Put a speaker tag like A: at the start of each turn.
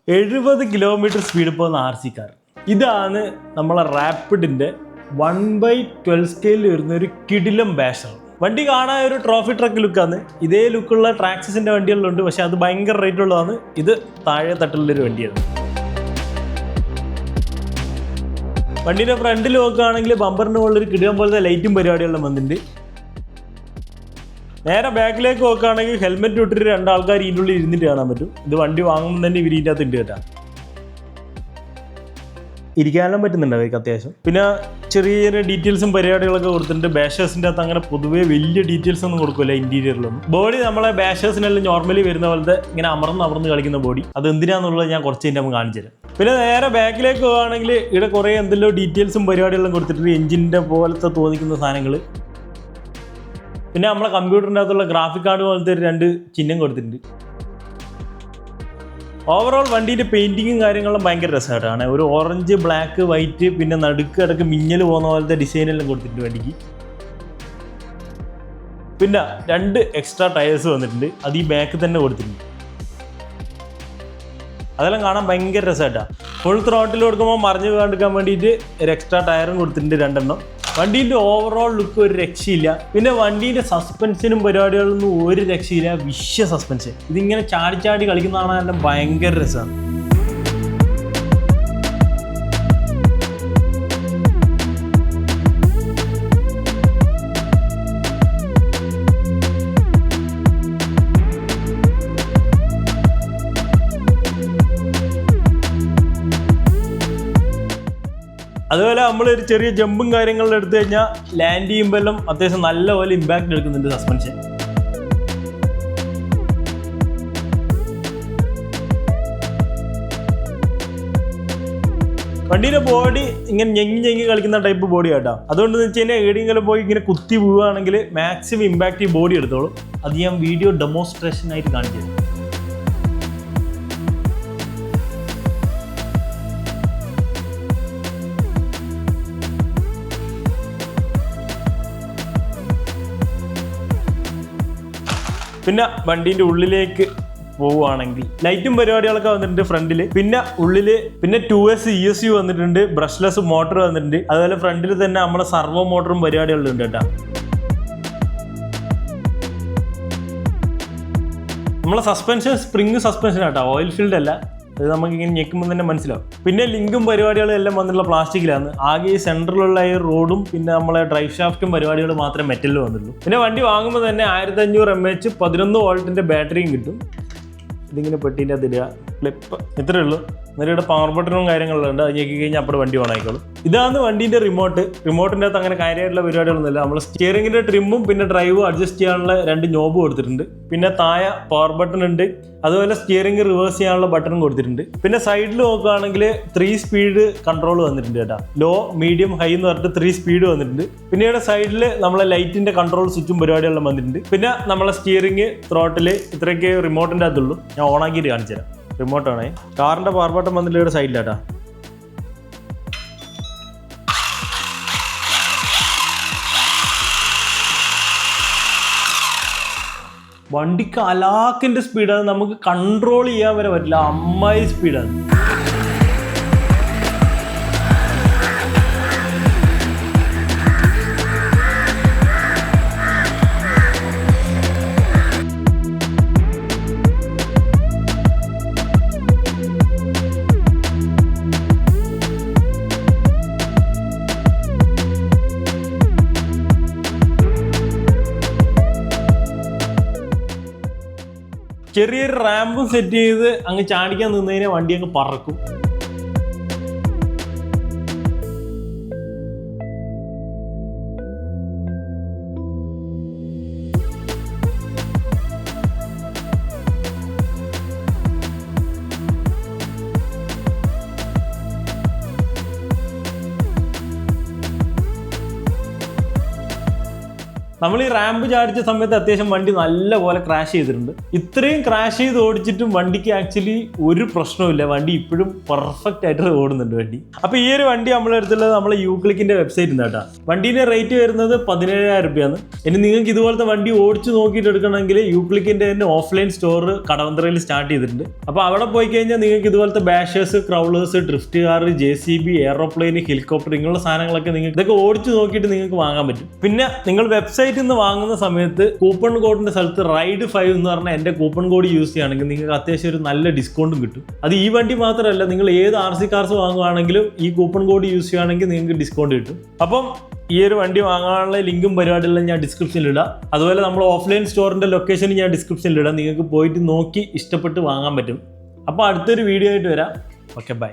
A: 70 kilometre speed പോകുന്ന RC car. ഇതാണ് നമ്മളെ റാപ്പിഡിൻ്റെ 1/12 സ്കെയിലിൽ വരുന്ന ഒരു കിടിലം ബാഷർ. വണ്ടി കാണാൻ ഒരു ട്രോഫി ട്രക്ക് ലുക്കാണ്. ഇതേ ലുക്കുള്ള ട്രാക്സിൻ്റെ വണ്ടികളിലുണ്ട്, പക്ഷെ അത് ഭയങ്കര റേറ്റ് ഉള്ളതാണ്. ഇത് താഴെ തട്ടിലുള്ളൊരു വണ്ടിയാണ്. വണ്ടിയുടെ ഫ്രണ്ടിൽ നോക്കുകയാണെങ്കിൽ ബമ്പറിന് മുകളിലൊരു കിടിലം പോലത്തെ ലൈറ്റും പരിപാടികളും വന്നിട്ടുണ്ട്. നേരെ ബാക്കിലേക്ക് നോക്കുകയാണെങ്കിൽ ഹെൽമെറ്റ് ഇട്ടിട്ട് രണ്ടാൾക്കാർ ഇതിൻ്റെ ഉള്ളിൽ ഇരുന്നിട്ട് കാണാൻ പറ്റും. ഇത് വണ്ടി വാങ്ങുമ്പോൾ തന്നെ ഇവർ ഇതിൻ്റെ അകത്ത് ഉണ്ട് കേട്ടോ. ഇരിക്കാനും പറ്റുന്നുണ്ട് അവർക്ക് അത്യാവശ്യം. പിന്നെ ചെറിയ ചെറിയ ഡീറ്റെയിൽസും പരിപാടികളൊക്കെ കൊടുത്തിട്ടുണ്ട്. ബാഷേഴ്സിൻ്റെ അകത്ത് അങ്ങനെ പൊതുവേ വലിയ ഡീറ്റെയിൽസ് ഒന്നും കൊടുക്കില്ല ഇന്റീരിയറിലൊന്നും. ബോഡി നമ്മളെ ബാഷേഴ്സിനെല്ലാം നോർമലി വരുന്ന പോലത്തെ ഇങ്ങനെ അമർന്ന് കളിക്കുന്ന ബോഡി. അത് എന്തിനാന്നുള്ളത് ഞാൻ കുറച്ച് കഴിഞ്ഞ് നമുക്ക് കാണിച്ചു തരാം. പിന്നെ നേരെ ബാക്കിലേക്ക് പോകുകയാണെങ്കിൽ ഇവിടെ കുറേ എന്തെല്ലോ ഡീറ്റെയിൽസും പരിപാടികളും കൊടുത്തിട്ടുണ്ട്. എഞ്ചിൻ്റെ പോലത്തെ തോന്നിക്കുന്ന സാധനങ്ങൾ. പിന്നെ നമ്മളെ കമ്പ്യൂട്ടറിൻ്റെ അകത്തുള്ള ഗ്രാഫിക് കാർഡ് പോലത്തെ 2 ചിഹ്നം കൊടുത്തിട്ടുണ്ട്. ഓവറോൾ വണ്ടീൻ്റെ പെയിൻറ്റിങ്ങും കാര്യങ്ങളും ഭയങ്കര രസമായിട്ടാണ്. ഒരു ഓറഞ്ച്, ബ്ലാക്ക്, വൈറ്റ്, പിന്നെ നടുക്ക് ഇടക്ക് മിന്നൽ പോകുന്ന പോലത്തെ ഡിസൈനെല്ലാം കൊടുത്തിട്ടുണ്ട് വണ്ടിക്ക്. പിന്നെ 2 എക്സ്ട്രാ ടയേഴ്സ് വന്നിട്ടുണ്ട്. അത് ഈ ബാക്കിൽ തന്നെ കൊടുത്തിട്ടുണ്ട്. അതെല്ലാം കാണാൻ ഭയങ്കര രസമായിട്ടാണ്. ഫുൾ ത്രോട്ടിൽ കൊടുക്കുമ്പോൾ മറിഞ്ഞ് കണ്ടെടുക്കാൻ വേണ്ടിയിട്ട് ഒരു എക്സ്ട്രാ ടയറും കൊടുത്തിട്ടുണ്ട് 2 എണ്ണം. വണ്ടീൻ്റെ ഓവറോൾ ലുക്ക് ഒരു രക്ഷയില്ല. പിന്നെ വണ്ടീൻ്റെ സസ്പെൻഷനും പരിപാടികളൊന്നും ഒരു രക്ഷയില്ല. വിശ്വ സസ്പെൻഷൻ. ഇതിങ്ങനെ ചാടി കളിക്കുന്നതാണ് എല്ലാം ഭയങ്കര രസമാണ്. അതുപോലെ നമ്മളൊരു ചെറിയ ജമ്പും കാര്യങ്ങളും എടുത്തു കഴിഞ്ഞാൽ ലാൻഡ് ചെയ്യുമ്പോഴെല്ലാം അത്യാവശ്യം നല്ലപോലെ ഇമ്പാക്റ്റ് എടുക്കുന്നുണ്ട് സസ്പെൻഷൻ. വണ്ടിയുടെ ബോഡി ഇങ്ങനെ ഞെങ്ങി കളിക്കുന്ന ടൈപ്പ് ബോഡി കേട്ടോ. അതുകൊണ്ട് വെച്ച് കഴിഞ്ഞാൽ എവിടെയെങ്കിലും പോയി ഇങ്ങനെ കുത്തി പോവുകയാണെങ്കിൽ മാക്സിമം ഇമ്പാക്റ്റ് ഈ ബോഡി എടുത്തോളും. അത് ഞാൻ വീഡിയോ ഡെമോൺസ്ട്രേഷൻ ആയിട്ട് കാണിച്ചു തരും. പിന്നെ വണ്ടീൻ്റെ ഉള്ളിലേക്ക് പോവുകയാണെങ്കിൽ ലൈറ്റും പരിപാടികളൊക്കെ വന്നിട്ടുണ്ട് ഫ്രണ്ടിൽ. പിന്നെ ഉള്ളില് പിന്നെ 2S ESU വന്നിട്ടുണ്ട്. ബ്രഷ്ലെസ് മോട്ടർ വന്നിട്ടുണ്ട്. അതുപോലെ ഫ്രണ്ടിൽ തന്നെ നമ്മളെ സർവോ മോട്ടറും പരിപാടികളും ഉണ്ട് കേട്ടോ. നമ്മളെ സസ്പെൻഷൻ സ്പ്രിങ് സസ്പെൻഷൻ ആട്ടോ, ഓയിൽ ഫീൽഡ് അല്ല. അത് നമുക്ക് ഇങ്ങനെ ഞെക്കുമ്പോൾ തന്നെ മനസ്സിലാവും. പിന്നെ ലിങ്കും പരിപാടികളും എല്ലാം വന്നിട്ടുള്ള പ്ലാസ്റ്റിക്കിലാണ്. ആകെ ഈ സെൻറ്ററിലുള്ള ഈ റോഡും പിന്നെ നമ്മളെ ഡ്രൈവ് ഷാഫ്റ്റും പരിപാടികളും മാത്രമേ മെറ്റലിൽ വന്നുള്ളൂ. പിന്നെ വണ്ടി വാങ്ങുമ്പോൾ തന്നെ 1500 mAh 11 വോൾട്ടിൻ്റെ ബാറ്ററിയും കിട്ടും. ഇതിങ്ങനെ പെട്ടീൻ്റെ അത് ഇടുക, ക്ലിപ്പ്, ഇത്രയേ ഉള്ളൂ. എന്നിട്ട് ഇവിടെ പവർ ബട്ടണും കാര്യങ്ങളും ഉണ്ട്. അത് ഞെക്കി കഴിഞ്ഞാൽ അപ്പോൾ വണ്ടി ഓൺ ആയിക്കോളും. ഇതാണ് വണ്ടീൻ്റെ റിമോട്ട്. റിമോട്ടിൻ്റെ അകത്ത് അങ്ങനെ കാര്യമായിട്ടുള്ള പരിപാടികളൊന്നുമില്ല. നമ്മൾ സ്റ്റിയറിംഗിൻ്റെ ട്രിമ്മും പിന്നെ ഡ്രൈവും അഡ്ജസ്റ്റ് ചെയ്യാനുള്ള 2 നോബ് കൊടുത്തിട്ടുണ്ട്. പിന്നെ താഴെ പവർ ബട്ടൺ ഉണ്ട്. അതുപോലെ സ്റ്റിയറിംഗ് റിവേഴ്സ് ചെയ്യാനുള്ള ബട്ടണും കൊടുത്തിട്ടുണ്ട്. പിന്നെ സൈഡിൽ നോക്കുകയാണെങ്കിൽ 3 സ്പീഡ് കൺട്രോൾ വന്നിട്ടുണ്ട് കേട്ടോ. ലോ, മീഡിയം, ഹൈ എന്ന് പറഞ്ഞിട്ട് 3 സ്പീഡ് വന്നിട്ടുണ്ട്. പിന്നെ ഇവിടെ സൈഡിൽ നമ്മളെ ലൈറ്റിൻ്റെ കൺട്രോൾ സ്വിച്ചും പരിപാടികളെല്ലാം വന്നിട്ടുണ്ട്. പിന്നെ നമ്മളെ സ്റ്റിയറിംഗ്, ത്രോട്ടില് ഇത്രയൊക്കെ റിമോട്ടിൻ്റെ അകത്തുള്ളൂ. ഞാൻ ഓണാക്കിയിട്ട് കാണിച്ചു തരാം. റിമോട്ടാണ്. കാറിൻ്റെ പവർ ബട്ടൺ വന്നിട്ട് ഇവിടെ സൈഡിലാട്ടാ. വണ്ടിക്ക് അലാക്കിൻ്റെ സ്പീഡാണ്. നമുക്ക് കൺട്രോൾ ചെയ്യാൻ വരെ പറ്റില്ല, അമ്മായി സ്പീഡാണ്. ചെറിയൊരു റാമ്പും സെറ്റ് ചെയ്ത് അങ്ങ് ചാടിക്കാൻ നിന്നതിനെ വണ്ടി അങ്ങ് പറക്കും. നമ്മൾ ഈ റാമ്പ് ചാടിച്ച സമയത്ത് അത്യാവശ്യം വണ്ടി നല്ലപോലെ ക്രാഷ് ചെയ്തിട്ടുണ്ട്. ഇത്രയും ക്രാഷ് ചെയ്ത് ഓടിച്ചിട്ടും വണ്ടിക്ക് ആക്ച്വലി ഒരു പ്രശ്നവുമില്ല. വണ്ടി ഇപ്പോഴും പെർഫെക്റ്റ് ആയിട്ട് ഓടുന്നുണ്ട് വണ്ടി. അപ്പോൾ ഈ ഒരു വണ്ടി നമ്മളെടുത്തുള്ളത് നമ്മളെ യൂക്ലിക്കിന്റെ വെബ്സൈറ്റിൽ നിന്ന് കേട്ടോ. വണ്ടീൻ്റെ റേറ്റ് വരുന്നത് 17,000 രൂപയാണ്. ഇനി നിങ്ങൾക്ക് ഇതുപോലത്തെ വണ്ടി ഓടിച്ച് നോക്കിയിട്ട് എടുക്കണമെങ്കിൽ യൂക്ലിക്കിന്റെ തന്നെ ഓഫ്ലൈൻ സ്റ്റോർ കടവന്ത്രയിൽ സ്റ്റാർട്ട് ചെയ്തിട്ടുണ്ട്. അപ്പോൾ അവിടെ പോയി കഴിഞ്ഞാൽ നിങ്ങൾക്ക് ഇതുപോലത്തെ bashers, crawlers, drift car, JCB, aeroplane, helicopter ഇങ്ങനെയുള്ള സാധനങ്ങളൊക്കെ നിങ്ങൾക്ക് ഇതൊക്കെ ഓടിച്ച് നോക്കിയിട്ട് നിങ്ങൾക്ക് വാങ്ങാൻ പറ്റും. പിന്നെ നിങ്ങൾ വെബ്സൈറ്റിൽ നിന്ന് വാങ്ങുന്ന സമയത്ത് കൂപ്പൺ കോഡിന്റെ സ്ഥലത്ത് റൈഡ് 5 എന്ന് പറഞ്ഞാൽ എൻ്റെ കൂപ്പൺ കോഡ് യൂസ് ചെയ്യുകയാണെങ്കിൽ നിങ്ങൾക്ക് അത്യാവശ്യം ഒരു നല്ല ഡിസ്കൗണ്ടും കിട്ടും. അത് ഈ വണ്ടി മാത്രമല്ല, നിങ്ങൾ ഏത് RC കാർസ് വാങ്ങുകയാണെങ്കിലും ഈ കൂപ്പൺ കോഡ് യൂസ് ചെയ്യുകയാണെങ്കിൽ നിങ്ങൾക്ക് ഡിസ്കൗണ്ട് കിട്ടും. അപ്പം ഈ ഒരു വണ്ടി വാങ്ങാനുള്ള ലിങ്കും പരിപാടിയെല്ലാം ഞാൻ ഡിസ്ക്രിപ്ഷനിൽ ഇടാം. അതുപോലെ നമ്മൾ ഓഫ്ലൈൻ സ്റ്റോറിന്റെ ലൊക്കേഷൻ ഞാൻ ഡിസ്ക്രിപ്ഷനിൽ ഇടാം. നിങ്ങൾക്ക് പോയിട്ട് നോക്കി ഇഷ്ടപ്പെട്ട് വാങ്ങാൻ പറ്റും. അപ്പോൾ അടുത്തൊരു വീഡിയോ ആയിട്ട് വരാം. Okay, by.